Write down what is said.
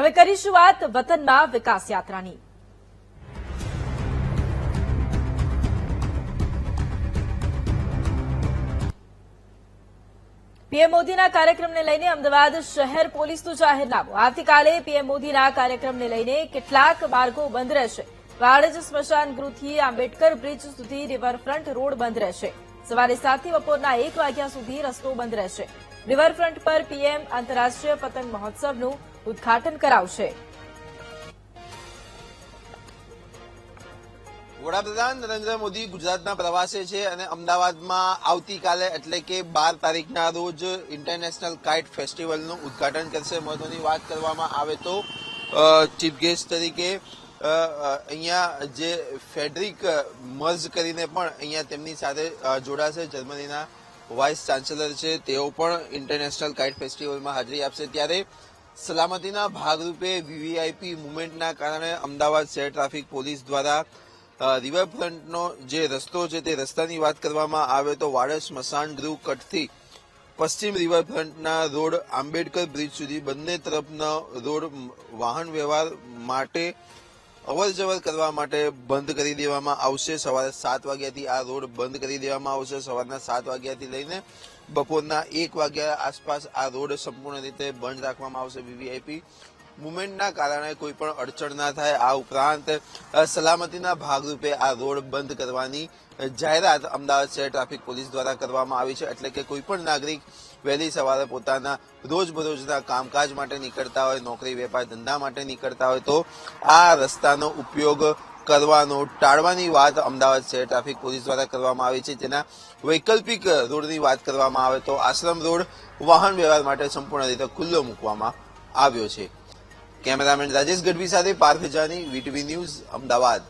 હવે કરીશું વાત વતનમાં વિકાસ યાત્રાની। પીએમ મોદીના કાર્યક્રમને લઈને અમદાવાદ શહેર પોલીસનું જાહેરનામું। આવતીકાલે પીએમ મોદીના કાર્યક્રમને લઈને કેટલાક માર્ગો બંધ રહેશે। વાડજ સ્મશાન ગૃહથી આંબેડકર બ્રિજ સુધી રિવરફ્રન્ટ રોડ બંધ રહેશે। સવારે 7 થી બપોરના 1 વાગ્યા સુધી રસ્તો બંધ રહેશે। રિવરફ્રન્ટ પર પીએમ આંતરરાષ્ટ્રીય પતંગ મહોત્સવનું ઉદઘાટન કરાવશે। વડાપ્રધાન નરેન્દ્ર મોદી ગુજરાતના પ્રવાસે છે અને અમદાવાદમાં આવતીકાલે એટલે કે 12 તારીખના રોજ ઇન્ટરનેશનલ કાઇટ ફેસ્ટિવલનું ઉદઘાટન કરશે। મહત્વની વાત કરવામાં આવે તો ચીફ ગેસ્ટ તરીકે અહીંયા જે ફેડરિક મર્ઝ કરીને પણ અહીંયા તેમની સાથે જોડાશે। જર્મનીના વાઇસ ચાન્સેલર છે, તેઓ પણ ઇન્ટરનેશનલ કાઇટ ફેસ્ટિવલમાં હાજરી આપશે। ત્યારે સલામતીના ભાગરૂપે વીવીઆઈપી મુવમેન્ટના કારણે અમદાવાદ શહેર ટ્રાફિક પોલીસ દ્વારા રિવરફ્રન્ટનો જે રસ્તો છે તે રસ્તાની વાત કરવામાં આવે તો વાડજ સ્મશાન ગૃહ કટથી પશ્ચિમ રિવરફ્રન્ટના રોડ આંબેડકર બ્રિજ સુધી બંને તરફનો રોડ વાહન વ્યવહાર માટે અવરજવર કરવા માટે બંધ કરી દેવામાં આવશે। સવારે 7 વાગ્યાથી આ રોડ બંધ કરી દેવામાં આવશે। સવારના 7 વાગ્યાથી લઈને બપોરના 1 વાગ્યા આસપાસ આ રોડ સંપૂર્ણ રીતે બંધ રાખવામાં આવશે વીવીઆઈપી મુવમેન્ટના કારણે કોઈ પણ અડચણ ના થાય। આ ઉપરાંત સલામતીના ભાગરૂપે આ રોડ બંધ કરવાની જાહેરાત અમદાવાદ શહેર ટ્રાફિક પોલીસ દ્વારા કરવામાં આવી છે। એટલે કે કોઈ પણ નાગરિક વહેલી સવારે પોતાના રોજબરોજના કામકાજ માટે નીકળતા હોય, નોકરી વેપાર ધંધા માટે નીકળતા હોય તો આ રસ્તાનો ઉપયોગ કરવાનો ટાળવાની વાત અમદાવાદ શહેર ટ્રાફિક પોલીસ દ્વારા કરવામાં આવી છે। જેના વૈકલ્પિક રોડની વાત કરવામાં આવે તો આશ્રમ રોડ વાહન વ્યવહાર માટે સંપૂર્ણ રીતે ખુલ્લો મૂકવામાં આવ્યો છે। કેમેરામેન રાજેશ ગઢવી સાથે પાર્થ જાની, વીટીવી ન્યૂઝ, અમદાવાદ।